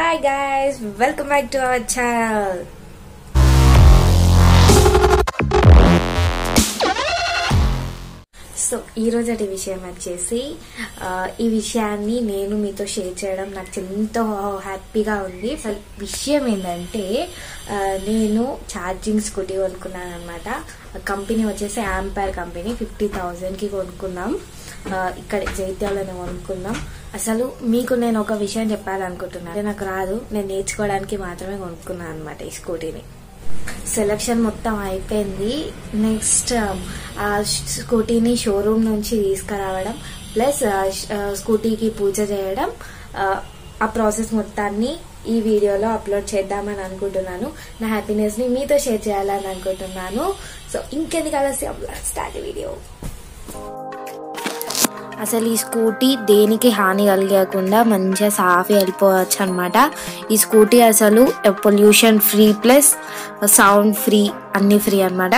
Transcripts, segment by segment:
Hi guys, welcome back to our channel. So ఈ రోజటి విషయం వచ్చేసి ఈ విషయాన్ని నేను మీతో షేర్ చేయడం నాకు ఎంతో హ్యాపీగా ఉంది. అసలు విషయం ఏంటంటే నేను ఛార్జింగ్ స్కూటీ కొనుక్కున్నాను అనమాట. కంపెనీ వచ్చేసి ఆంపైర్ కంపెనీ 50,000కి కొనుక్కున్నాం. ఇక్కడ జైత్యాలను కొనుక్కున్నాం. అసలు మీకు నేను ఒక విషయం చెప్పాలనుకుంటున్నాను. నాకు రాదు, నేను నేర్చుకోవడానికి మాత్రమే కొనుక్కున్నాను అనమాట ఈ స్కూటీని. సెలక్షన్ మొత్తం అయిపోయింది. నెక్స్ట్ ఆ స్కూటీని షోరూమ్ నుంచి తీసుకురావడం ప్లస్ స్కూటీకి పూజ చేయడం, ఆ ప్రాసెస్ మొత్తాన్ని ఈ వీడియోలో అప్లోడ్ చేద్దామని అనుకుంటున్నాను. నా హ్యాపీనెస్ ని మీతో షేర్ చేయాలని అనుకుంటున్నాను. సో ఇంకెందుకు ఆలస్యం, స్టార్ట్ వీడియో. అసలు ఈ స్కూటీ దేనికి హాని కలిగకుండా మంచిగా సాఫీ వెళ్ళిపోవచ్చు అనమాట. ఈ స్కూటీ అసలు pollution free plus sound free, అన్ని ఫ్రీ అనమాట.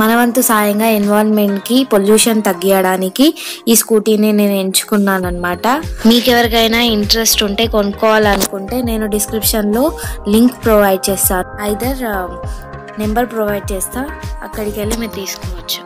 మనవంతు సాయంగా ఎన్విరాన్మెంట్ కి పొల్యూషన్ తగ్గించడానికి ఈ స్కూటీని నేను ఎంచుకున్నాను అనమాట. మీకు ఎవరికైనా ఇంట్రెస్ట్ ఉంటే కొనుక్కోవాలనుకుంటే నేను డిస్క్రిప్షన్ లో లింక్ ప్రొవైడ్ చేస్తాను, ఐదర్ నెంబర్ ప్రొవైడ్ చేస్తా, అక్కడికి వెళ్ళి మీరు తీసుకోవచ్చు.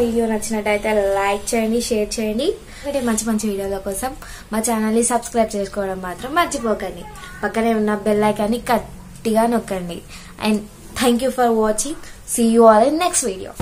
వీడియో నచ్చినట్టయితే లైక్ చేయండి, షేర్ చేయండి. మంచి మంచి వీడియోల కోసం మా ఛానల్ ని సబ్స్క్రైబ్ చేసుకోవడం మాత్రం మర్చిపోకండి. పక్కనే ఉన్న బెల్ ఐకాన్ ని గట్టిగా నొక్కండి. And thank you for watching. See you all in next video.